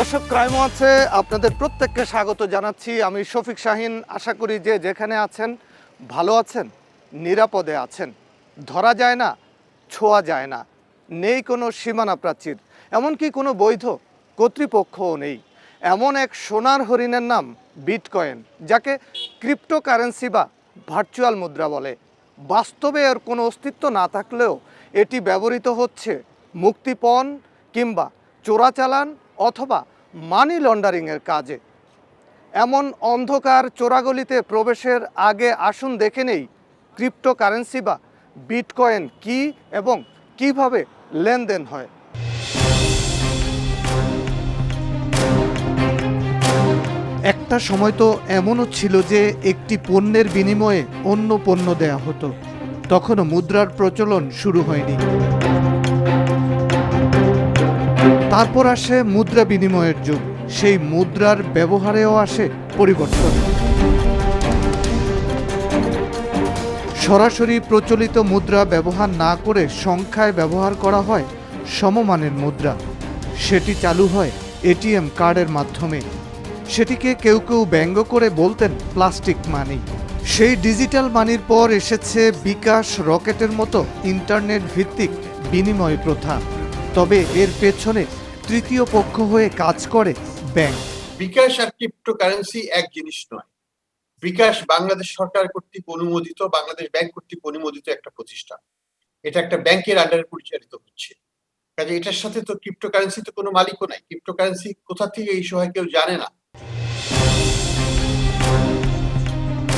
দর্শক ক্রাইম ওয়াচে আপনাদের প্রত্যেককে স্বাগত জানাচ্ছি। আমি শফিক শাহিন। আশা করি যে যেখানে আছেন ভালো আছেন, নিরাপদে আছেন। ধরা যায় না, ছোঁয়া যায় না, নেই কোনো সীমানা প্রাচীর, এমনকি কোনো বৈধ কর্তৃপক্ষও নেই। এমন এক সোনার হরিণের নাম বিটকয়েন, যাকে ক্রিপ্টোকারেন্সি বা ভার্চুয়াল মুদ্রা বলে। বাস্তবে এর কোনো অস্তিত্ব না থাকলেও এটি ব্যবহৃত হচ্ছে মুক্তিপণ কিংবা চোরাচালান অথবা মানি লন্ডারিংয়ের কাজে। এমন অন্ধকার চোরাগলিতে প্রবেশের আগে আসুন দেখে নেই ক্রিপ্টোকারেন্সি বা বিটকয়েন কি এবং কিভাবে লেনদেন হয়। একটা সময় তো এমনও ছিল যে একটি পণ্যের বিনিময়ে অন্য পণ্য দেয়া হতো। তখনও মুদ্রার প্রচলন শুরু হয়নি। তারপর আসে মুদ্রা বিনিময়ের যুগ। সেই মুদ্রার ব্যবহারেও আসে পরিবর্তন। সরাসরি প্রচলিত মুদ্রা ব্যবহার না করে সংখ্যায় ব্যবহার করা হয় সমমানের মুদ্রা। সেটি চালু হয় এটিএম কার্ডের মাধ্যমে। সেটিকে কেউ কেউ ব্যঙ্গ করে বলতেন প্লাস্টিক মানি। সেই ডিজিটাল মানির পর এসেছে বিকাশ, রকেটের মতো ইন্টারনেট ভিত্তিক বিনিময় প্রথা। তবে এর পেছনে তৃতীয় পক্ষ হয়ে কাজ করে ব্যাংক। বিকাশ আর ক্রিপ্টোকারেন্সি এক জিনিস নয়। বিকাশ বাংলাদেশ সরকার কর্তৃক অনুমোদিত, বাংলাদেশ ব্যাংক কর্তৃক অনুমোদিত একটা প্রতিষ্ঠান। এটা একটা ব্যাংকের আন্ডারে পরিচালিত হচ্ছে। কাজে এটার সাথে তো ক্রিপ্টোকারেন্সি তো কোনো মালিকও নাই। ক্রিপ্টোকারেন্সি কোথা থেকে এই সময় কেউ জানে না।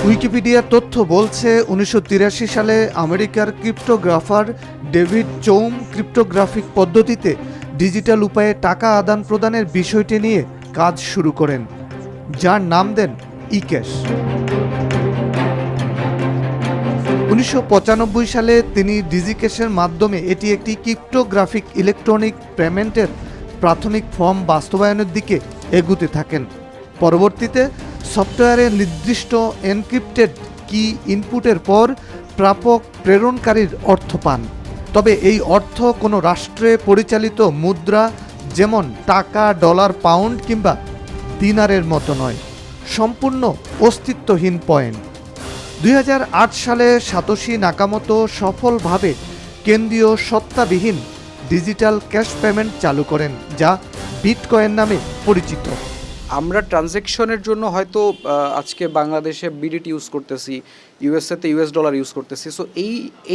উইকিপিডিয়ার তথ্য বলছে 1983 সালে আমেরিকার ক্রিপ্টোগ্রাফার ডেভিড চৌম ক্রিপ্টোগ্রাফিক পদ্ধতিতে ডিজিটাল উপায়ে টাকা আদান প্রদানের বিষয়টি নিয়ে কাজ শুরু করেন, যার নাম দেন ইক্যাশ। 1995 সালে তিনি ডিজিক্যাশের মাধ্যমে এটি একটি ক্রিপ্টোগ্রাফিক ইলেকট্রনিক পেমেন্টের প্রাথমিক ফর্ম বাস্তবায়নের দিকে এগুতে থাকেন। পরবর্তীতে সফটওয়্যারে নির্দিষ্ট এনক্রিপ্টেড কি ইনপুটের পর প্রাপক প্রেরণকারীর অর্থ পান। তবে এই অর্থ কোনো রাষ্ট্রে পরিচালিত মুদ্রা যেমন টাকা, ডলার, পাউন্ড কিংবা দিনারের মতো নয়, সম্পূর্ণ অস্তিত্বহীন পয়েন্ট। 2008 সালে সাতোশি নাকামোতো সফলভাবে কেন্দ্রীয় সত্তাবিহীন ডিজিটাল ক্যাশ পেমেন্ট চালু করেন, যা বিটকয়েন নামে পরিচিত। আমরা ট্রানজ্যাকশনের জন্য হয়তো আজকে বাংলাদেশে বিডিটি ইউজ করতেছি, ইউএসএতে ইউএস ডলার ইউজ করতেছি। সো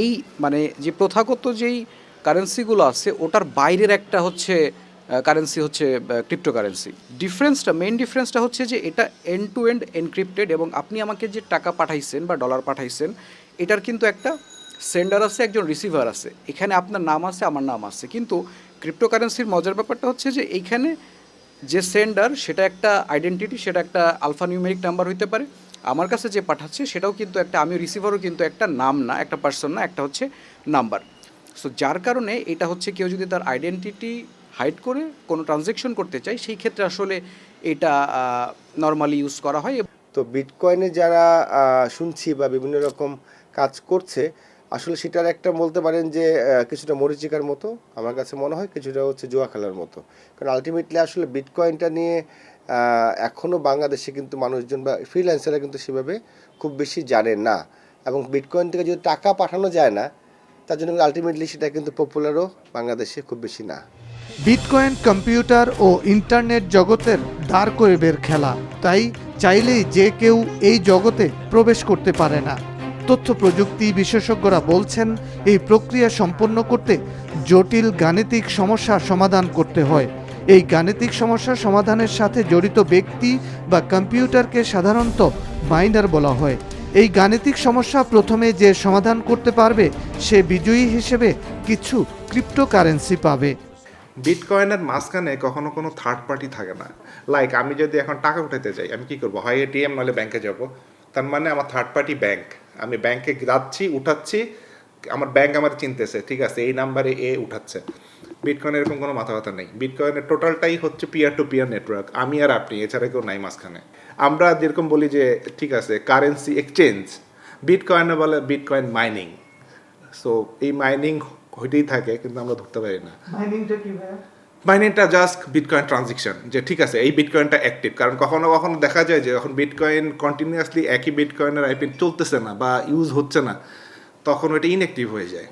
এই মানে যে প্রথাগত যেই কারেন্সিগুলো আছে ওটার বাইরের একটা হচ্ছে কারেন্সি হচ্ছে ক্রিপ্টোকারেন্সি। মেইন ডিফারেন্সটা হচ্ছে যে এটা এন্ড টু এন্ড এনক্রিপ্টেড, এবং আপনি আমাকে যে টাকা পাঠাইছেন বা ডলার পাঠাইছেন এটার কিন্তু একটা সেন্ডার আছে, একজন রিসিভার আছে। এখানে আপনার নাম আছে, আমার নাম আছে। কিন্তু ক্রিপ্টোকারেন্সির মজার ব্যাপারটা হচ্ছে যে এইখানে যে সেন্ডার সেটা একটা আইডেন্টিটি, সেটা একটা আলফানিউমেরিক নাম্বার হইতে পারে। আমার কাছে যে পাঠাচ্ছে সেটাও কিন্তু একটা, আমি রিসিভারও কিন্তু একটা নাম না, একটা পার্সন না, একটা হচ্ছে নাম্বার। সো যার কারণে এটা হচ্ছে কেউ যদি তার আইডেন্টিটি হাইড করে কোনো ট্রানজ্যাকশন করতে চায় সেই ক্ষেত্রে আসলে এটা নর্মালি ইউজ করা হয়। তো বিটকয়েনে যারা শুনছি বা বিভিন্ন রকম কাজ করছে, আসলে সেটার একটা বলতে পারেন যে কিছুটা মরীচিকার মতো আমার কাছে মনে হয়, কিছুটা হচ্ছে জুয়া খেলার মতো। কারণ আলটিমেটলি আসলে বিটকয়েনটা নিয়ে এখনও বাংলাদেশে কিন্তু মানুষজন বা ফ্রিল্যান্সাররা কিন্তু সেভাবে খুব বেশি জানে না, এবং বিটকয়েন থেকে যদি টাকা পাঠানো যায় না, তার জন্য আলটিমেটলি সেটা কিন্তু পপুলারও বাংলাদেশে খুব বেশি না। বিটকয়েন কম্পিউটার ও ইন্টারনেট জগতের ডার্ক ওয়েবের খেলা, তাই চাইলেই যে কেউ এই জগতে প্রবেশ করতে পারে না। তথ্য প্রযুক্তি বিশেষজ্ঞরা বলছেন এই প্রক্রিয়া সম্পন্ন করতে জটিল গাণিতিক সমস্যা সমাধান করতে হয়। এই গাণিতিক সমস্যা সমাধানের সাথে জড়িত ব্যক্তি বা কম্পিউটারকে সাধারণত মাইনার বলা হয়। এই গাণিতিক সমস্যা প্রথমে যে সমাধান করতে পারবে সে বিজয়ী হিসেবে কিছু ক্রিপ্টোকারেন্সি পাবে। বিটকয়েনের মাঝখানে কখনো কোনো থার্ড পার্টি থাকে না। লাইক আমি যদি এখন টাকা উঠাতে চাই, আমি কি করবো? হয় এটিএম নাহলে ব্যাংকে যাব। তার মানে আমার থার্ড পার্টি ব্যাংক, আমি ব্যাংকে যাচ্ছি, উঠাচ্ছি, আমার ব্যাংক আমার চিনতেছে, ঠিক আছে, এই নাম্বারে এ উঠাচ্ছে। বিটকয়েনের এরকম কোনো মাথা ব্যথা নেই। বিটকয়েনের টোটালটাই হচ্ছে পিয়ার টু পিয়ার নেটওয়ার্ক, আমি আর আপনি, এছাড়া কেউ নাই মাঝখানে। আমরা যেরকম বলি যে ঠিক আছে কারেন্সি এক্সচেঞ্জ, বিটকয়েনে বলে বিটকয়েন মাইনিং। সো এই মাইনিং হইতেই থাকে, কিন্তু আমরা ধরতে পারি না। মাইনিংটা কি ভাইয়া? মাইনিংটা জাস্ট বিটকয়েন ট্রানজেকশন, যে ঠিক আছে এই বিটকয়েনটা অ্যাক্টিভ, কারণ কখনো কখনো দেখা যায় যে যখন বিটকয়েন কন্টিনিউয়াসলি একই বিটকয়েনের আইপি চলতেছে না বা ইউজ হচ্ছে না, তখন ওইটা ইনঅ্যাক্টিভ হয়ে যায়।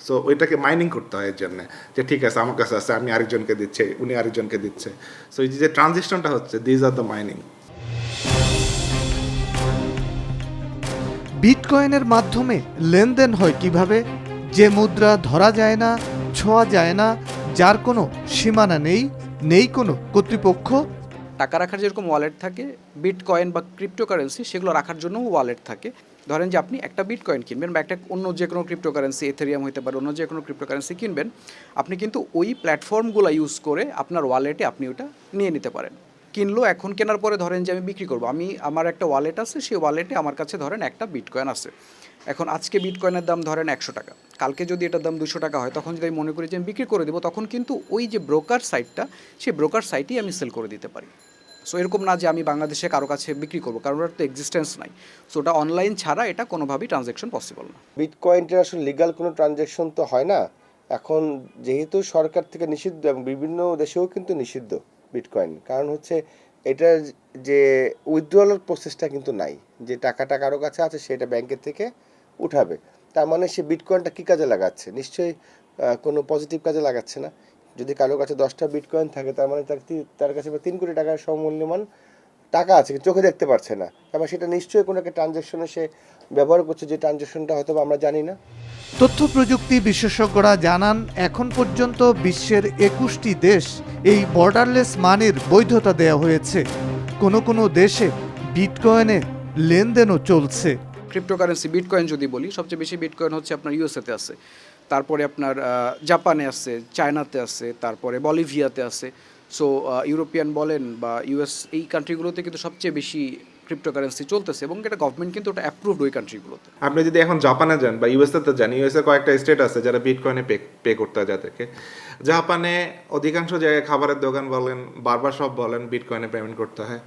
সো ওইটাকে মাইনিং করতে হয় এর জন্য, যে ঠিক আছে আমার কাছে আছে, আমি আরেকজনকে দিচ্ছে, উনি আরেকজনকে দিচ্ছে। সো এই যে ট্রানজেকশনটা হচ্ছে, দিজ আর দ্য মাইনিং। বিটকয়েনের মাধ্যমে লেনদেন হয় কিভাবে? যে মুদ্রা ধরা যায় না, ছোঁয়া যায় না, যার কোনো সীমানা নেই, নেই কোনো কর্তৃপক্ষ, টাকা রাখার যেরকম ওয়ালেট থাকে, বিটকয়েন বা ক্রিপ্টোকারেন্সি সেগুলো রাখার জন্য ওয়ালেট থাকে। ধরেন যে আপনি একটা বিটকয়েন কিনবেন বা একটা অন্য যে কোনো ক্রিপ্টোকারেন্সি, এথেরিয়াম হতে পারে, অন্য যে কোনো ক্রিপ্টোকারেন্সি কিনবেন, আপনি কিন্তু ওই প্ল্যাটফর্মগুলো ইউজ করে আপনার ওয়ালেটে আপনি ওটা নিয়ে নিতে পারেন। কিনলো, এখন কেনার পরে ধরেন যে আমি বিক্রি করবো, আমার একটা ওয়ালেট আছে, সেই ওয়ালেটে আমার কাছে ধরেন একটা বিটকয়েন আছে। এখন আজকে বিটকয়েনের দাম ধরেন 100 টাকা, কালকে যদি এটার দাম 200 টাকা হয়, তখন যদি আমি মনে করি যে আমি বিক্রি করে দেবো, তখন কিন্তু ওই যে ব্রোকার সাইটটা, সেই ব্রোকার সাইটেই আমি সেল করে দিতে পারি। সো এরকম না যে আমি বাংলাদেশে কারো কাছে বিক্রি করবো, কারণ ওটার তো এক্সিস্টেন্স নাই। সো ওটা অনলাইন ছাড়া এটা কোনোভাবেই ট্রানজ্যাকশন পসিবল না। বিটকয়েনটা আসলে লিগ্যাল কোনো ট্রানজ্যাকশন তো হয় না। এখন যেহেতু সরকার থেকে নিষিদ্ধ এবং বিভিন্ন দেশেও কিন্তু নিষিদ্ধ বিটকয়েন, কারণ হচ্ছে এটার যে উইথড্রয়ালের প্রসেসটা কিন্তু নাই, যে টাকাটা কারো কাছে আছে সেটা ব্যাংকের থেকে উঠাবে। তার মানে সে বিটকয়েনটা কী কাজে লাগাচ্ছে? নিশ্চয়ই কোনো পজিটিভ কাজে লাগাচ্ছে না। যদি কারো কাছে 10টা বিটকয়েন থাকে, তার মানে তার কাছে 3 কোটি টাকার সমমূল্যমান টাকা আছে, কিন্তু চোখে দেখতে পারছে না। তার মানে সেটা নিশ্চয়ই কোনো একটা ট্রানজ্যাকশনে সে ব্যবহার করছে, যে ট্রানজ্যাকশনটা হয়তো আমরা জানি না। তথ্য প্রযুক্তি বিশেষজ্ঞরা জানান, এখন পর্যন্ত বিশ্বের 21টি দেশ এই বর্ডারলেস মানির বৈধতা দেওয়া হয়েছে। কোনো কোনো দেশে বিটকয়েনে লেনদেনও চলছে। ক্রিপ্টোকারেন্সি বিটকয়েন যদি বলি, সবচেয়ে বেশি বিটকয়েন হচ্ছে আপনার ইউএসএতে আছে, তারপরে আপনার জাপানে আছে, চায়নাতে আছে, তারপরে বলিভিয়াতে আছে। সো ইউরোপিয়ান বলেন বা ইউএস, এই কান্ট্রিগুলোতে কিন্তু সবচেয়ে বেশি ক্রিপ্টোকারেন্সি চলতেছে, এবং এটা গভর্নমেন্ট কিন্তু ওটা অ্যাপ্রুভড ওই কান্ট্রিগুলোতে। আপনি যদি এখন জাপানে যান বা ইউএসএতে যান, ইউএসএ কয়েকটা স্টেট আছে যারা বিটকয়েনে পে করতে হয় যাদেরকে। জাপানে অধিকাংশ জায়গায় খাবারের দোকান বলেন, বারবার শপ বলেন, বিটকয়েনে পেমেন্ট করতে হয়।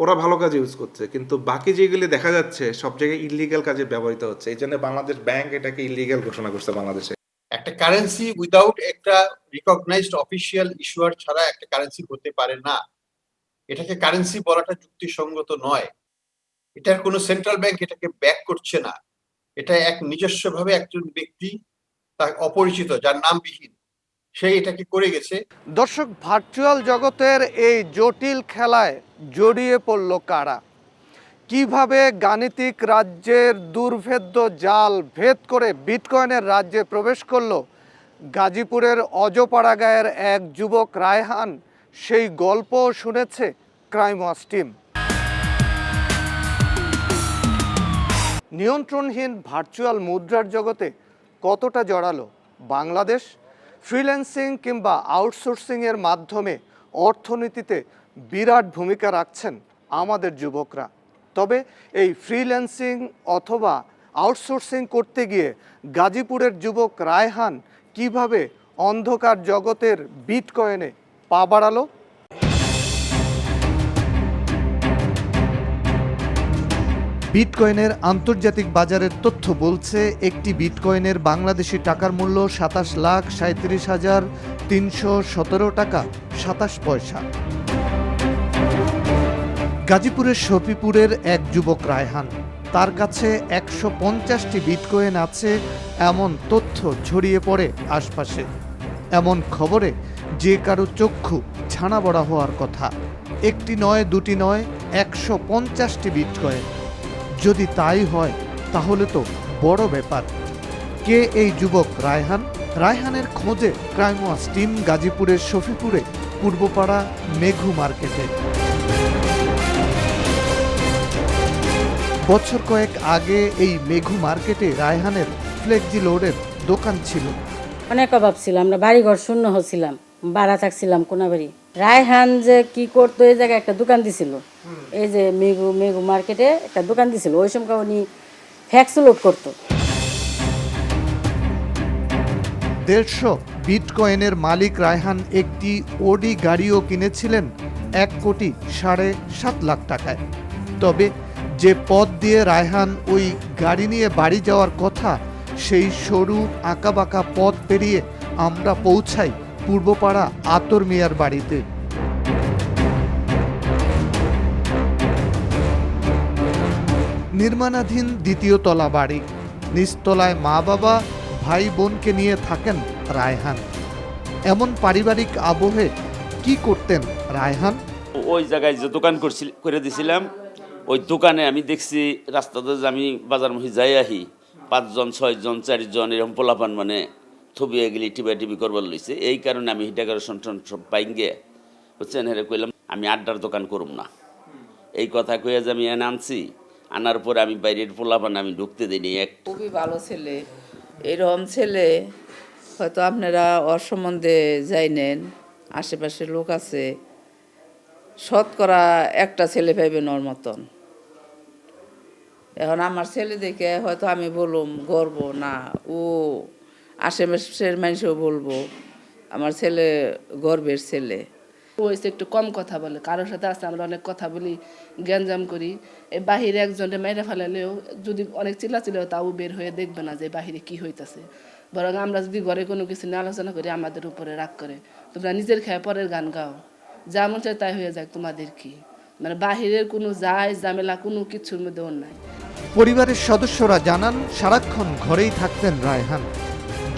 ওরা ভালো কাজে ইউজ করছে, কিন্তু বাকি যেগুলি দেখা যাচ্ছে সব জায়গায় ইলিগাল কাজে ব্যবহৃত হচ্ছে। এই জন্য বাংলাদেশ ব্যাংক এটাকে ইলিগাল ঘোষণা করছে বাংলাদেশে। একটা কারেন্সি উইদাউট একটা রিকগনাইজড অফিসিয়াল ইস্যুয়ার ছাড়া একটা কারেন্সি হতে পারে না। এটাকে কারেন্সি বলাটা যুক্তিসঙ্গত নয়। এটার কোনো সেন্ট্রাল ব্যাংক এটাকে ব্যাক করছে না। এটা এক নিজস্বভাবে একজন ব্যক্তি, তার অপরিচিত, যার নামবিহীন, সে এটাকে করে গেছে। দর্শক, ভার্চুয়াল জগতের এই জটিল খেলায় জড়িয়ে পড়ল কারা? কিভাবে গাণিতিক রাজ্যের দুর্ভেদ্য জাল ভেদ করে বিটকয়েনের রাজ্যে প্রবেশ করলো গাজীপুরের অজপাড়াগাঁয়ের এক যুবক রায়হান, সেই গল্প শুনেছে ক্রাইম ওয়াচ টিম। নিয়ন্ত্রণহীন ভার্চুয়াল মুদ্রার জগতে কতটা জড়ালো বাংলাদেশ? ফ্রিল্যান্সিং কিংবা আউটসোর্সিংয়ের মাধ্যমে অর্থনীতিতে বিরাট ভূমিকা রাখছেন আমাদের যুবকরা। তবে এই ফ্রিল্যান্সিং অথবা আউটসোর্সিং করতে গিয়ে গাজীপুরের যুবক রায়হান কিভাবে অন্ধকার জগতের বিটকয়েনে পা বাড়ালো? বিটকয়েনের আন্তর্জাতিক বাজারের তথ্য বলছে, একটি বিটকয়েনের বাংলাদেশি টাকার মূল্য 27,37,317 টাকা 27 পয়সা। গাজীপুরের শফিপুরের এক যুবক রায়হান, তার কাছে 150টি বিটকয়েন আছে এমন তথ্য ছড়িয়ে পড়ে আশপাশে। এমন খবরে যে কারো চক্ষু ছানা বড়া হওয়ার কথা। একটি নয়, দুটি নয়, 150টি বিটকয়েন। যদি তাই হয় তাহলে তো বড় ব্যাপার। কে এই যুবক রায়হান? রায়হানের খোঁজে ক্রাইম ওয়াচ টিম গাজীপুরের শফিপুরে পূর্বপাড়া মেঘু মার্কেটে। বছর কয়েক আগে এই মেঘু মার্কেটে রায়হানের ফ্লেক্সি লোডের দোকান ছিল। অনেক অভাব ছিল, আমরা বাড়িঘর শূন্য হচ্ছিলাম, ভাড়া থাকছিলাম কোনাবাড়ি। রায়হান যে কি করতো, এই জায়গায় একটা দোকান দিছিল, এই যে মেঘু মার্কেটে একটা দোকান দিছিল। ওই সময় উনি ফ্যাক্স লোড করতো। 150 বিটকয়েনের মালিক রায়হান একটি ওডি গাড়িও কিনেছিলেন 1,7,50,000 টাকায়। তবে যে পথ দিয়ে রায়হান ওই গাড়ি নিয়ে বাড়ি যাওয়ার কথা, সেই সরু আঁকাবাঁকা পথ পেরিয়ে আমরা পৌঁছাই পূর্বপাড়া আতর মিয়ার বাড়িতে। নির্মাণাধীন দ্বিতীয় তলা বাড়ি, নিচতলায় মা বাবা ভাই বোনকে নিয়ে থাকেন রায়হান। এমন পারিবারিক আবহে কি করতেন রায়হান? ওই জায়গায় যে দোকান করে দিছিলাম, ওই দোকানে আমি দেখছি রাস্তাতে যে আমি বাজারমুখী যাই আহি 5 জন 6 জন 4 জন এরকম পোলাপান মানে থবিয়ে গেলি টিপি করবার লইছে। এই কারণে আমি ডেকোরেশন সব পাইন গিয়ে বুঝছেন, হেরে কইলাম আমি আড্ডার দোকান করুম না। এই কথা কইয়া যে আমি এনে আনছি, আনার পরে আমি বাইরের পোলাপান আমি ঢুকতে দিইনি। খুবই ভালো ছেলে, এরকম ছেলে হয়তো আপনারা ওর সম্বন্ধে জানেন, আশেপাশের লোক আছে, শতকরা একটা ছেলে পাইবেন ওর মতন। এখন আমার ছেলে দেখে হয়তো আমি বলুম গর্ব না, ও আশেপাশের মানুষও বলবো আমার ছেলে গর্বের ছেলে। ও হচ্ছে একটু কম কথা বলে, কারোর সাথে আসতে আমরা অনেক কথা বলি, গ্যাঞ্জাম করি। এই বাহিরে একজনে মেরে ফেলালেও যদি অনেক চিল্লাচিল্লাও তাও বের হয়ে দেখবে না যে বাহিরে কি হইতাছে। বরং আমরা যদি ঘরে কোনো কিছু নিয়ে আলোচনা করি আমাদের উপরে রাগ করে, তোমরা নিজের খেয়ে পরের গান গাও, যা মন চায় তাই হয়ে যাক, তোমাদের কি। মানে বাহিরের কোনো যায় ঝামেলা কোনো কিছুর মধ্যে ওর নাই। পরিবারের সদস্যরা জানান সারাক্ষণ ঘরেই থাকতেন রায়হান।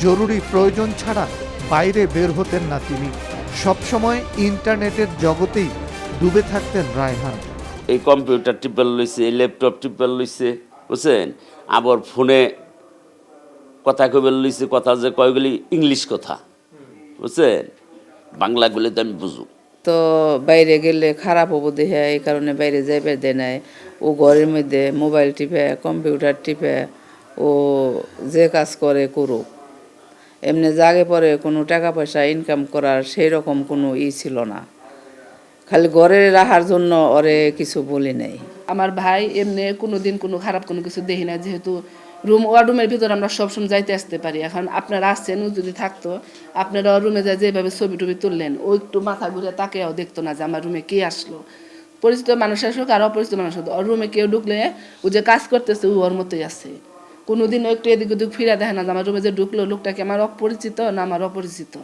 জরুরি প্রয়োজন ছাড়া বাইরে বের হতেন না তিনি। সবসময় ইন্টারনেটের জগতেই ডুবে থাকতেন রায়হান। এই কম্পিউটার টিপেল লইছে, এই ল্যাপটপ টিপেল লইছে বুঝছেন, আবার ফোনে কথা কইবে লইছে, কথা যে কয়গুলি ইংলিশ কথা বুঝছেন, বাংলাগুলি তো আমি বুঝু। তো বাইরে গেলে খারাপ হবো দেখে এই কারণে বাইরে যাইবে দেয় নাই। ও ঘরের মধ্যে মোবাইল টিপে কম্পিউটার টিপে ও যে কাজ করে করুক, এমনি জাগে পরে কোনো টাকা পয়সা ইনকাম করার সেই রকম কোনো ছিল না। খালি ঘরে রাখার জন্য ওরে কিছু বলি নাই। আমার ভাই এমনি কোনো দিন কোনো খারাপ কোনো কিছু দেখি না, যেহেতু রুমের ভিতরে আমরা সবসময় যাইতে আসতে পারি। এখন আপনারা আসছেন, ও যদি থাকতো আপনারা রুমে যায় যেভাবে ছবি টবি তুললেন, ও একটু মাথা ঘুরে তাকেও দেখতো না যে আমার রুমে কে আসলো। পরিচিত মানুষ আসুক আর অপরিচিত মানুষ আসুক, ওর রুমে কেউ ঢুকলে ও যে কাজ করতেছে ও ওর মতোই আছে। কোনোদিন ও একটু এদিক ওদিক ফিরে দেখে না যে আমার রুমে যে ঢুকলো লোকটা কি আমার অপরিচিত না আমার অপরিচিত।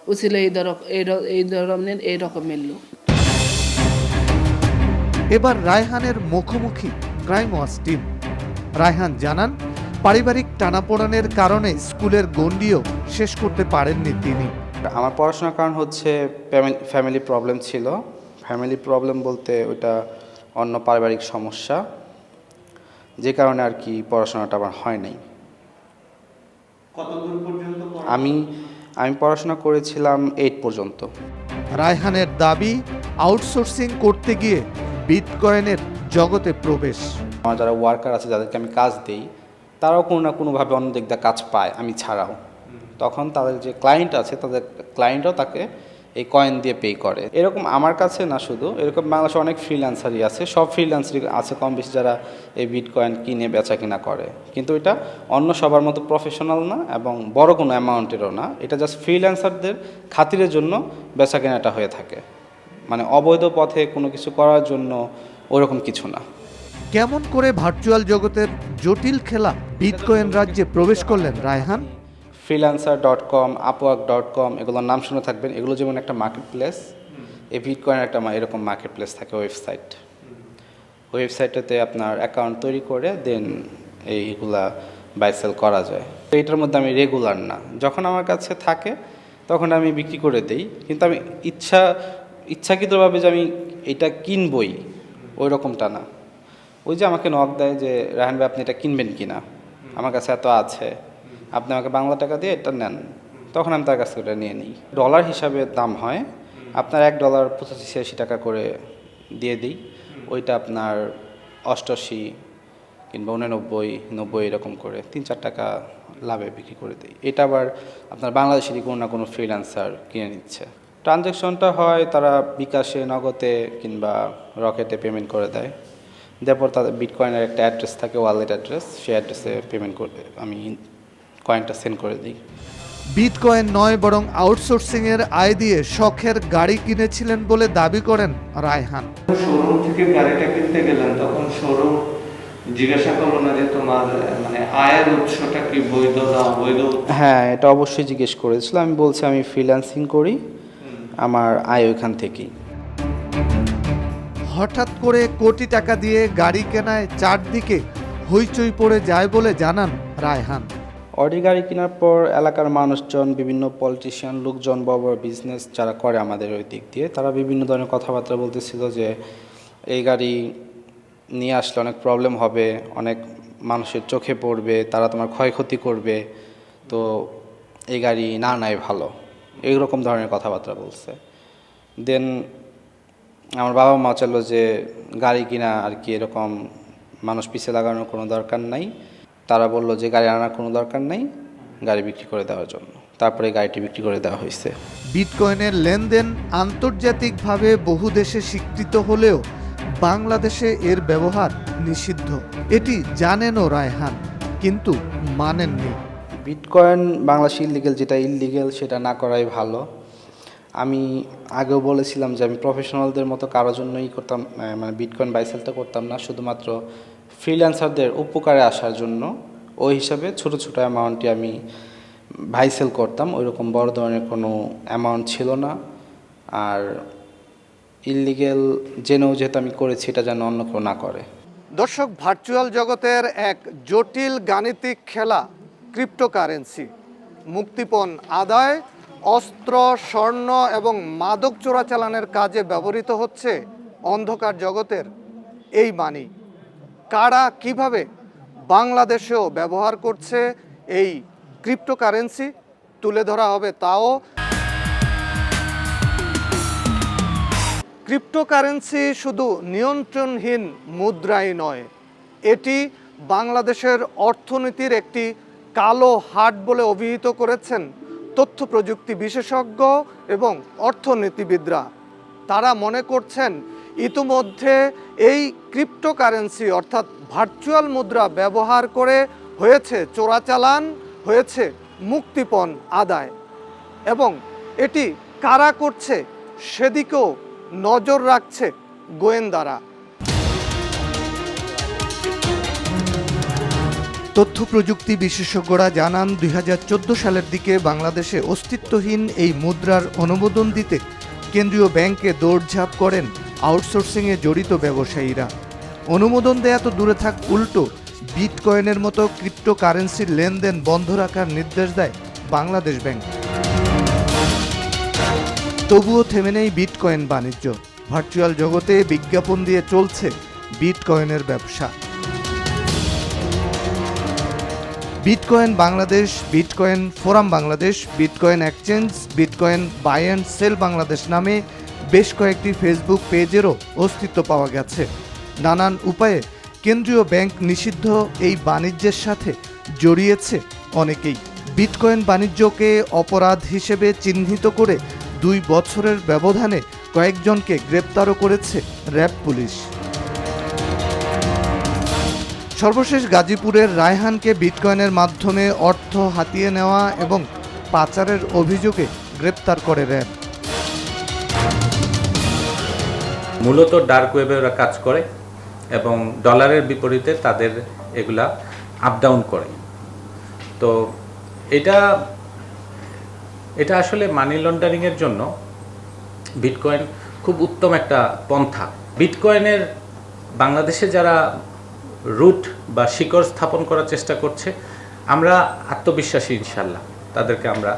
ও ছিল এই রকমের লোক। এবার রায়হানের মুখোমুখি ক্রাইম ওয়াচ টিম। রায়হান জানান পারিবারিক টানাপোড়েনের কারণে স্কুলের গণ্ডিও শেষ করতে পারেননি তিনি। আমার পড়াশোনার কারণ হচ্ছে ফ্যামিলি প্রবলেম ছিল। ফ্যামিলি প্রবলেম বলতে ওইটা অন্য পারিবারিক সমস্যা, যে কারণে আর কি পড়াশোনাটা আমার হয় নাই। আমি পড়াশোনা করেছিলাম 8 পর্যন্ত। রায়হানের দাবি আউটসোর্সিং করতে গিয়ে বিটকয়েনের জগতে প্রবেশ। আমার যারা ওয়ার্কার আছে যাদেরকে আমি কাজ দিই, তারাও কোনো না কোনোভাবে অন্য দিক দিয়ে কাজ পায়, আমি ছাড়াও। তখন তাদের যে ক্লায়েন্ট আছে তাদের ক্লায়েন্টও তাকে এই কয়েন দিয়ে পে করে। এরকম আমার কাছে না শুধু, এরকম বাংলাদেশে অনেক ফ্রিল্যান্সারই আছে, সব ফ্রিল্যান্সারই আছে কম বেশি যারা এই বিটকয়েন কিনে বেচা কিনা করে। কিন্তু এটা অন্য সবার মতো প্রফেশনাল না এবং বড় কোনো অ্যামাউন্টেরও না। এটা জাস্ট ফ্রিল্যান্সারদের খাতিরের জন্য বেচা কেনাটা হয়ে থাকে, মানে অবৈধ পথে কোনো কিছু করার জন্য ওরকম কিছু না। কেমন করে ভার্চুয়াল জগতের জটিল খেলা বিটকয়েন রাজ্যে প্রবেশ করলেন রায়হান? freelancer.com, upwork.com এগুলোর নাম শুনে থাকবেন। এগুলো যেমন একটা মার্কেট প্লেস, এই বিটকয়েন একটা এরকম মার্কেট প্লেস থাকে ওয়েবসাইট। ওয়েবসাইটেতে আপনার অ্যাকাউন্ট তৈরি করে দেন এইগুলা বাই সেল করা যায়। তো এটার মধ্যে আমি রেগুলার না, যখন আমার কাছে থাকে তখন আমি বিক্রি করে দিই। কিন্তু আমি ইচ্ছাকৃতভাবে যে আমি এটা কিনবই ওই রকমটা না। ওই যে আমাকে নক দেয় যে রায়হান ভাই আপনি এটা কিনবেন কিনা, আমার কাছে এত আছে, আপনি আমাকে বাংলা টাকা দিয়ে এটা নেন, তখন আমি তার কাছ থেকে এটা নিয়ে নিই। ডলার হিসাবে দাম হয়, আপনার $1 85-86 টাকা করে দিয়ে দিই। ওইটা আপনার 88 কিংবা 89-90 এরকম করে 3-4 টাকা লাভে বিক্রি করে দিই। এটা আবার আপনার বাংলাদেশেরই কোনো না কোনো ফ্রিল্যান্সার কিনে নিচ্ছে। ট্রানজ্যাকশনটা হয় তারা বিকাশে, নগদে কিংবা রকেটে পেমেন্ট করে দেয়। তারপর তাদের বিটকয়েনের একটা অ্যাড্রেস থাকে, ওয়ালেট অ্যাড্রেস, সেই অ্যাড্রেসে পেমেন্ট করে আমি কয়েনটা সেন্ড করে দিই। বিটকয়েন নয় বরং আউটসোর্সিং এর আয় দিয়ে শখের গাড়ি কিনেছিলেন বলে দাবি করেন রায়হান। শোরুম থেকে গাড়িটা কিনতে গেলেন তখন শোরুম জিজ্ঞাসা করলো না যে তোমার মানে আয়ের উৎসটা কি বৈধ না অবৈধ? হ্যাঁ, এটা অবশ্যই জিজ্ঞেস করেছিল। আমি বলছি আমি ফ্রিল্যান্সিং করি, আমার আয় ওইখান থেকেই। হঠাৎ করে কোটি টাকা দিয়ে গাড়ি কেনায় চারদিকে হইচই পড়ে যায় বলে জানান রায়হান। অডি গাড়ি কেনার পর এলাকার মানুষজন, বিভিন্ন পলিটিশিয়ান লোকজন, বড় বড় বিজনেস যারা করে আমাদের ওই দিক দিয়ে, তারা বিভিন্ন ধরনের কথাবার্তা বলতেছিল যে এই গাড়ি নিয়ে আসলে অনেক প্রবলেম হবে, অনেক মানুষের চোখে পড়বে, তারা তোমার ক্ষয়ক্ষতি করবে, তো এই গাড়ি না নাই ভালো, এইরকম ধরনের কথাবার্তা বলছে। দেন আমার বাবা মা চাইলো যে গাড়ি কিনা আর কি এরকম মানুষ পিছিয়ে লাগানোর কোনো দরকার নাই। তারা বলল যে গাড়ি আনার কোনো দরকার নাই, গাড়ি বিক্রি করে দেওয়ার জন্য। তারপরে গাড়িটি বিক্রি করে দেওয়া হয়েছে। বিটকয়েনের লেনদেন আন্তর্জাতিকভাবে বহু দেশে স্বীকৃত হলেও বাংলাদেশে এর ব্যবহার নিষিদ্ধ। এটি জানেনও রায়হান, কিন্তু মানেননি। বিটকয়েন বাংলাদেশে ইলিগেল, যেটা ইলিগেল সেটা না করাই ভালো। আমি আগেও বলেছিলাম যে আমি প্রফেশনালদের মতো কারোর জন্যই করতাম, মানে বিটকয়েন বাইসেলটা করতাম না, শুধুমাত্র ফ্রিল্যান্সারদের উপকারে আসার জন্য। ওই হিসাবে ছোট ছোট অ্যামাউন্টে আমি ভাইসেল করতাম, ওইরকম বড় ধরনের কোনো অ্যামাউন্ট ছিল না। আর ইলিগেল জেনেও যেহেতু আমি করেছি, এটা যেন অন্য কেউ না করে। দর্শক, ভার্চুয়াল জগতের এক জটিল গাণিতিক খেলা ক্রিপ্টোকারেন্সি। মুক্তিপণ আদায়, অস্ত্র, স্বর্ণ এবং মাদক চোরাচালানের কাজে ব্যবহৃত হচ্ছে অন্ধকার জগতের এই মানি। কারা কিভাবে বাংলাদেশেও ব্যবহার করছে এই ক্রিপ্টোকারেন্সি তুলে ধরা হবে, তাও। ক্রিপ্টোকারেন্সি শুধু নিয়ন্ত্রণহীন মুদ্রাই নয়, এটি বাংলাদেশের অর্থনীতির একটি কালো হাট বলে অভিহিত করেছেন তথ্য প্রযুক্তি বিশেষজ্ঞ এবং অর্থনীতিবিদরা। তারা মনে করছেন ইতিমধ্যে এই ক্রিপ্টোকারেন্সি অর্থাৎ ভার্চুয়াল মুদ্রা ব্যবহার করে হয়েছে চোরাচালান, হয়েছে মুক্তিপণ আদায়, এবং এটি কারা করছে সেদিকেও নজর রাখছে গোয়েন্দারা। তথ্য প্রযুক্তি বিশেষজ্ঞরা জানান 2014 সালের দিকে বাংলাদেশে অস্তিত্বহীন এই মুদ্রার অনুমোদন দিতে কেন্দ্রীয় ব্যাংকে দৌড়ঝাঁপ করেন আউটসোর্সিংয়ে জড়িত ব্যবসায়ীরা। অনুমোদন দেয়া তো দূরে থাক, উল্টো বিটকয়েনের মতো ক্রিপ্টোকারেন্সির লেনদেন বন্ধ রাখার নির্দেশ দেয় বাংলাদেশ ব্যাংক। তবুও থেমে নেই বিটকয়েন বাণিজ্য। ভার্চুয়াল জগতে বিজ্ঞাপন দিয়ে চলছে বিটকয়েনের ব্যবসা। Bitcoin Bangladesh, bitcoin forum Bangladesh, bitcoin exchange, bitcoin buy and sell Bangladesh নামে বেশ কয়েকটি ফেসবুক পেজেরও অস্তিত্ব পাওয়া গেছে। নানান উপায়ে কেন্দ্রীয় ব্যাংক নিষিদ্ধ এই বাণিজ্যের সাথে জড়িয়েছে অনেকেই। বিটকয়েন বাণিজ্যকে অপরাধ হিসেবে চিহ্নিত করে 2 বছরের ব্যবধানে কয়েকজনকে গ্রেপ্তারও করেছে র্যাব পুলিশ। সর্বশেষ গাজীপুরের রায়হানকে বিটকয়েনের মাধ্যমে অর্থ হাতিয়ে নেওয়া এবং পাচারের অভিযোগে গ্রেপ্তার করে র্যাব। মূলত ডার্ক ওয়েবে ওরা কাজ করে এবং ডলারের বিপরীতে তাদের এগুলা আপ ডাউন করে। তো এটা আসলে মানি লন্ডারিংয়ের জন্য বিটকয়েন খুব উত্তম একটা পন্থা। বিটকয়েনের বাংলাদেশে যারা রুট বা শিকড় স্থাপন করার চেষ্টা করছে, আমরা আত্মবিশ্বাসী ইনশাল্লাহ তাদেরকে আমরা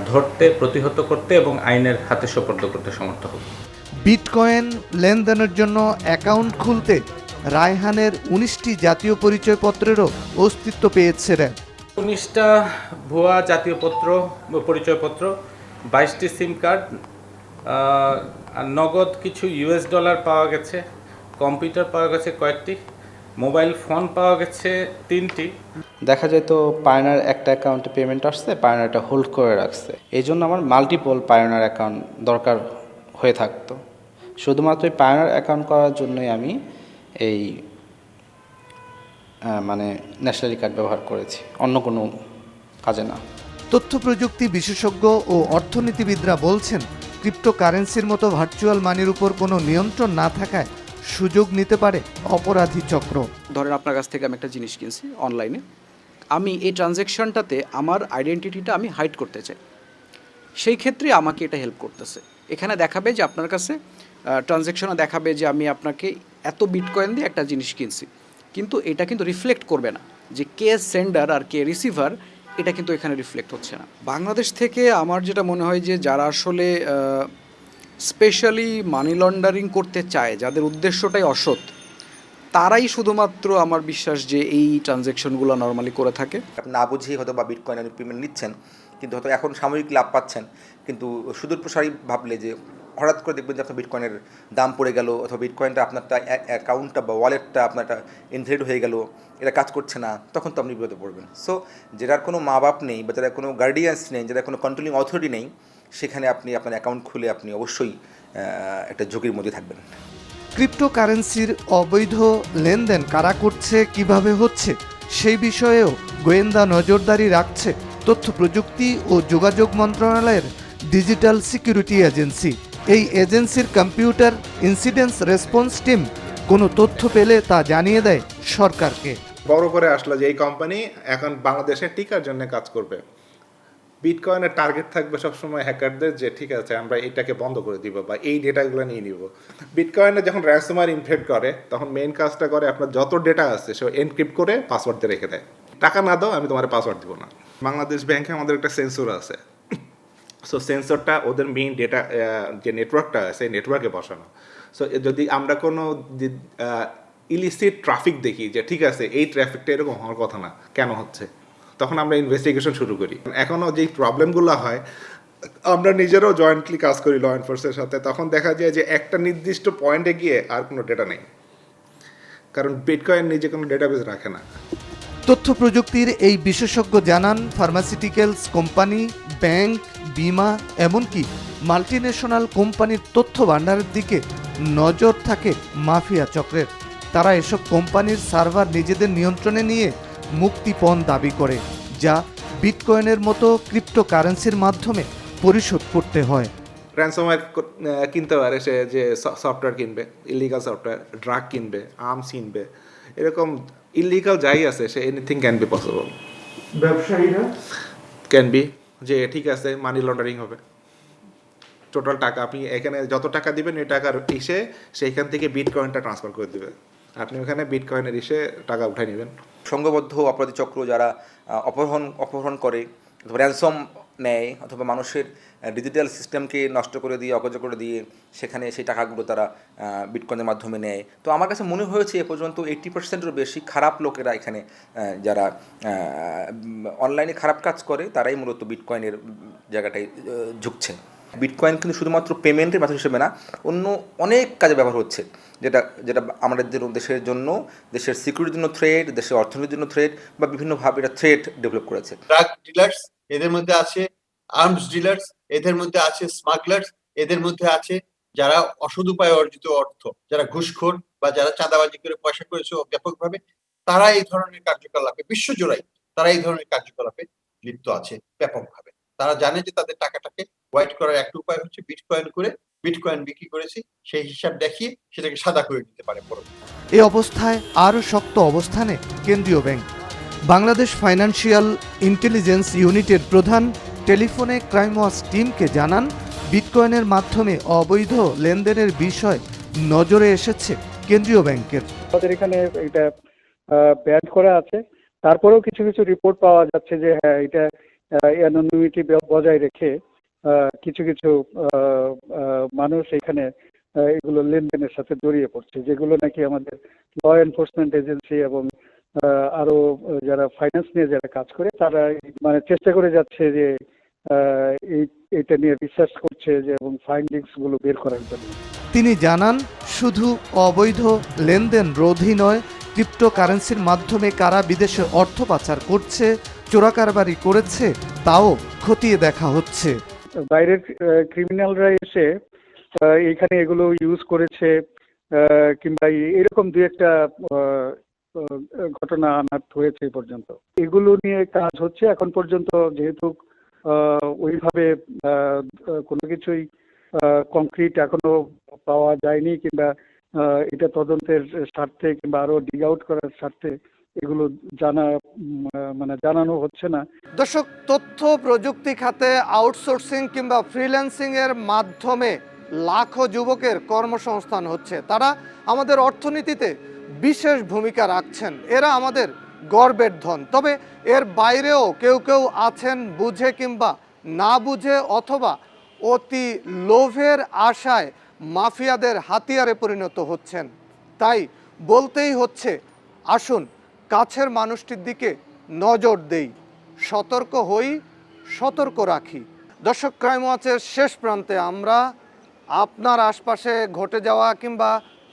ধরতে, প্রতিহত করতে এবং আইনের হাতে সোপর্দ করতে সমর্থ হব। বিটকয়েন লেনদেনের জন্য অ্যাকাউন্ট খুলতে রায়হানের 19টি জাতীয় পরিচয়পত্রেরও অস্তিত্ব পেয়েছে র্যাব। 19টা ভুয়া জাতীয় পরিচয়পত্র, 22টি সিম কার্ড, নগদ কিছু US ডলার পাওয়া গেছে, কম্পিউটার পাওয়া গেছে কয়েকটি, মোবাইল ফোন পাওয়া গেছে 3টি। দেখা যায় তো পায়োনিয়ার একটা অ্যাকাউন্টে পেমেন্ট আসছে, পায়োনিয়ারটা হোল্ড করে রাখছে। এই জন্য আমার মাল্টিপল পায়োনিয়ার অ্যাকাউন্ট দরকার হয়ে থাকতো। শুধুমাত্র এই পায়োনিয়ার অ্যাকাউন্ট করার জন্যই আমি এই মানে ন্যাশনালি কার্ড ব্যবহার করেছি, অন্য কোনো কাজে না। তথ্য প্রযুক্তি বিশেষজ্ঞ ও অর্থনীতিবিদরা বলছেন ক্রিপ্টোকারেন্সির মতো ভার্চুয়াল মানির উপর কোনো নিয়ন্ত্রণ না থাকায় সুযোগ নিতে পারে অপরাধী চক্র। ধরেন আপনার কাছ থেকে আমি একটা জিনিস কিনছি অনলাইনে, আমি এই ট্রানজ্যাকশনটাতে আমার আইডেন্টিটিটা আমি হাইড করতে চাই, সেই ক্ষেত্রে আমাকে এটা হেল্প করতেছে। এখানে দেখাবে যে আপনার কাছে ট্রানজ্যাকশনে দেখাবে যে আমি আপনাকে এত বিটকয়েন দিয়ে একটা জিনিস কিনছি, কিন্তু এটা কিন্তু রিফ্লেক্ট করবে না যে কে সেন্ডার আর কে রিসিভার, এটা কিন্তু এখানে রিফ্লেক্ট হচ্ছে না। বাংলাদেশ থেকে আমার যেটা মনে হয় যে যারা আসলে স্পেশালি মানি লন্ডারিং করতে চায়, যাদের উদ্দেশ্যটাই অসৎ, তারাই শুধুমাত্র আমার বিশ্বাস যে এই ট্রানজ্যাকশনগুলো নর্মালি করে থাকে। আপনি না বুঝেই হয়তো বা বিটকয়েন পেমেন্ট নিচ্ছেন, কিন্তু হয়তো এখন সাময়িক লাভ পাচ্ছেন, কিন্তু সুদূর প্রসারী ভাবলে যে হঠাৎ করে দেখবেন যে আপনার বিটকয়েনের দাম পড়ে গেল, অথবা বিটকয়েনটা আপনারটা অ্যাকাউন্টটা বা ওয়ালেটটা আপনারটা ইনভ্যালিড হয়ে গেল, এটা কাজ করছে না, তখন তো আপনি বিপদে পড়বেন। সো যেটার কোনো মা বাপ নেই বা যারা কোনো গার্ডিয়ান্স নেই, যারা কোনো কন্ট্রোলিং অথরিটি নেই, সেখানে আপনি আপনার অ্যাকাউন্ট খুলে আপনি অবশ্যই একটা ঝুঁকির মধ্যে থাকবেন। ক্রিপ্টোকারেন্সির অবৈধ লেনদেন কারা করছে, কিভাবে হচ্ছে, সেই বিষয়েও গোয়েন্দা নজরদারি রাখছে তথ্য প্রযুক্তি ও যোগাযোগ মন্ত্রণালয়ের ডিজিটাল সিকিউরিটি এজেন্সি। এই এজেন্সির কম্পিউটার ইনসিডেন্স রেসপন্স টিম কোনো তথ্য পেলে তা জানিয়ে দেয় সরকারকে। বড় করে আসলো যে এই কোম্পানি এখন বাংলাদেশে টিকার জন্য কাজ করবে, বিটকয়েনের টার্গেট থাকবে সবসময় হ্যাকারদের যে ঠিক আছে আমরা এটাকে বন্ধ করে দিব বা এই ডেটাগুলো নিয়ে নিব। বিটকয়েনে যখন র্যানসমওয়্যার ইনফেক্ট করে তখন মেইন কাজটা করে আপনার যত ডেটা আছে সে এনক্রিপ্ট করে পাসওয়ার্ড দিয়ে রেখে দেয়, টাকা না দাও আমি তোমার পাসওয়ার্ড দিব না। বাংলাদেশ ব্যাংকে আমাদের একটা সেন্সর আছে, সো সেন্সরটা ওদের মেইন ডেটা যে নেটওয়ার্কটা আছে সেই নেটওয়ার্কে বসানো। সো যদি আমরা কোনো ইলিসিট ট্রাফিক দেখি যে ঠিক আছে এই ট্রাফিকটা এরকম হওয়ার কথা না, কেন হচ্ছে, তখন আমরা ইনভেস্টিগেশন শুরু করি। এখনও যেই প্রবলেমগুলো হয় আমরা নিজেরাও জয়েন্টলি কাজ করি ল এনফোর্সের সাথে, তখন দেখা যায় যে একটা নির্দিষ্ট পয়েন্টে গিয়ে আর কোনো ডেটা নেই, কারণ বিটকয়েন নিজে কোনো ডেটাবেস রাখে না। তথ্য প্রযুক্তির এই বিশেষজ্ঞ জানান ফার্মাসিউটিক্যালস কোম্পানি, ব্যাংক, বিমা, এমনকি মাল্টিন্যাশনাল কোম্পানির তথ্য ভাণ্ডারের দিকে নজর থাকে মাফিয়া চক্রের। তারা এসব কোম্পানির সার্ভার নিজেদের নিয়ন্ত্রণে নিয়ে মুক্তিপণ দাবি করে, যা বিটকয়েনের মতো ক্রিপ্টোকারেন্সির মাধ্যমে পরিশোধ করতে হয়। র্যানসমওয়্যার কিনতে পারে সে, যে সফটওয়্যার কিনবে, ইলিগাল সফটওয়্যার, ড্রাগ কিনবে, আর্মস কিনবে, এরকম ইলিগাল যাই আছে say anything can be possible. ব্যবসায়ীরা ক্যান বি যে ঠিক আছে মানি লন্ডারিং হবে, টোটাল টাকা আপনি এখানে যত টাকা দিবেন এই টাকার এসে সেইখান থেকে বিটকয়েনটা ট্রান্সফার করে দিবে, আপনি ওখানে বিটকয়েনের এসে টাকা উঠাই নেবেন। সংঘবদ্ধ অপরাধী চক্র যারা অপহরণ করে অথবা র্যানসম নেয় অথবা মানুষের ডিজিটাল সিস্টেমকে নষ্ট করে দিয়ে, অকেজ করে দিয়ে সেখানে সেই টাকাগুলো তারা বিটকয়েনের মাধ্যমে নেয়। তো আমার কাছে মনে হয়েছে এ পর্যন্ত 80%-এরও বেশি খারাপ লোকেরা এখানে যারা অনলাইনে খারাপ কাজ করে তারাই মূলত বিটকয়েনের জায়গাটায় ঝুঁকছে। বিটকয়েন কিন্তু শুধুমাত্র পেমেন্টের মাধ্যম হিসেবে না, অন্য অনেক কাজে ব্যবহার হচ্ছে, যেটা আমাদের দেশের জন্য, দেশের সিকিউরিটির জন্য থ্রেট, দেশের অর্থনীতির জন্য থ্রেট বা বিভিন্নভাবে এটা থ্রেট ডেভেলপ করেছে। ড্রাগ ডিলার্স, এদের মধ্যে আছে আর্মস ডিলার্স, এদের মধ্যে আছে স্মাগলার্স, এদের মধ্যে আছে যারা অসৎ উপায়ে অর্জিত অর্থ, যারা ঘুষখোর বা যারা চাঁদাবাজি করে পয়সা করেছে ব্যাপকভাবে, তারা এই ধরনের কার্যকলাপে বিশ্বজোড়াই তারা এই ধরনের কার্যকলাপে লিপ্ত আছে ব্যাপকভাবে। তারা জানে যে তাদের টাকাটাকে হোয়াইট করার একটা উপায় হচ্ছে বিটকয়েন করে, বিটকয়েন বিক্রি করেছি সেই হিসাব দেখিয়ে সেটাকে সাদা করে দিতে পারে। এই অবস্থায় আরও শক্ত অবস্থানে কেন্দ্রীয় ব্যাংক। বাংলাদেশ ফাইন্যান্সিয়াল ইন্টেলিজেন্স ইউনিটের প্রধান টেলিফোনে ক্রাইম ওয়াচ টিমকে জানান, বিটকয়েনের মাধ্যমে অবৈধ লেনদেনের বিষয় নজরে এসেছে কেন্দ্রীয় ব্যাংকের। আমাদের এখানে এটা ব্যান করা আছে, তারপরেও কিছু কিছু রিপোর্ট পাওয়া যাচ্ছে যে হ্যাঁ এটা অ্যানোনিমিটি বজায় রেখে কিছু কিছু মানুষ এখানে এগুলো লেনদেনের সাথে জড়িয়ে পড়ছে, যেগুলো নাকি আমাদের ল এনফোর্সমেন্ট এজেন্সি এবং আরো যারা ফাইন্যান্স নিয়ে যারা কাজ করে তারা মানে চেষ্টা করে যাচ্ছে যে এটা নিয়ে রিসার্চ করছে যে এবং ফাইন্ডিংস গুলো বের করার জন্য। তিনি জানান, শুধু অবৈধ লেনদেন রোধই নয়, ক্রিপ্টোকারেন্সির মাধ্যমে কারা বিদেশে অর্থ পাচার করছে, চোরাকারবারি করেছে তাও খতিয়ে দেখা হচ্ছে। বাইরের ক্রিমিনালরা এসে এখানে এগুলো ইউজ করেছে কিংবা এরকম দু একটা ঘটনা আনাত হয়েছে এই পর্যন্ত। এগুলো নিয়ে কাজ হচ্ছে এখন পর্যন্ত, যেহেতু ওইভাবে কোনো কিছুই কংক্রিট এখনো পাওয়া যায়নি কিংবা এটা তদন্তের স্বার্থে কিংবা আরো ডিগ আউট করার স্বার্থে এগুলো জানানো হচ্ছে না। দর্শক, তথ্য প্রযুক্তি খাতে আউটসোর্সিং কিংবা ফ্রিল্যান্সিং এর মাধ্যমে লাখো যুবকের কর্মসংস্থান হচ্ছে। তারা আমাদের অর্থনীতিতে বিশেষ ভূমিকা রাখছেন। এরা আমাদের গর্বের ধন। তবে এর বাইরেও কেউ কেউ আছেন বুঝে কিংবা না বুঝে অথবা অতি লোভের আশায় মাফিয়াদের হাতিয়ারে পরিণত হচ্ছেন। তাই বলতেই হচ্ছে, আসুন কাছের মানুষটির দিকে নজর দেই, সতর্ক হই, সতর্ক রাখি। দর্শক, ক্রাইম ওয়াচের শেষ প্রান্তে আমরা আপনার আশপাশে ঘটে যাওয়া কিংবা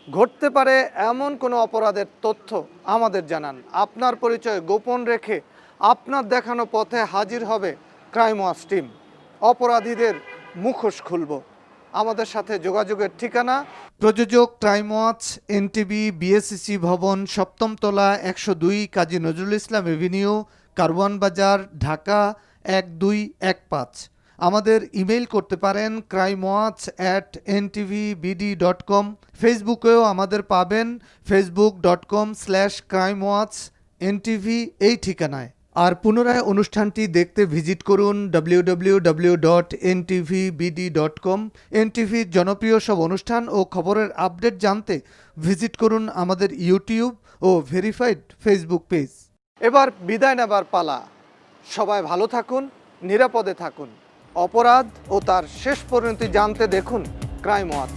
ঘটতে পারে এমন কোনো অপরাধের তথ্য আমাদের জানান। আপনার পরিচয় গোপন রেখে আপনার দেখানো পথে হাজির হবে ক্রাইম ওয়াচ টিম। অপরাধীদের মুখোশ খুলব। আমাদের সাথে যোগাযোগের ঠিকানা প্রযোজক ক্রাইম ওয়াচ, এনটিভি, বিএসসিসি ভবন, 7ম তলা, 102 কাজী নজরুল ইসলাম এভিনিউ, কারওয়ান বাজার, ঢাকা 1215। আমাদের ইমেইল করতে পারেন crimewatch@ntvbd.com। ফেসবুকেও আমাদের পাবেন facebook.com/crimewatchntv এই ঠিকানায়। আর পুনরায় অনুষ্ঠানটি দেখতে ভিজিট করুন www.ntvbd.com। এনটিভির জনপ্রিয় সব অনুষ্ঠান ও খবরের আপডেট জানতে ভিজিট করুন আমাদের ইউটিউব ও ভেরিফাইড ফেসবুক পেজ। এবার বিদায় নেবার পালা। সবাই ভালো থাকুন, নিরাপদে থাকুন। অপরাধ ও তার শেষ পরিণতি জানতে দেখুন ক্রাইম ওয়াচ।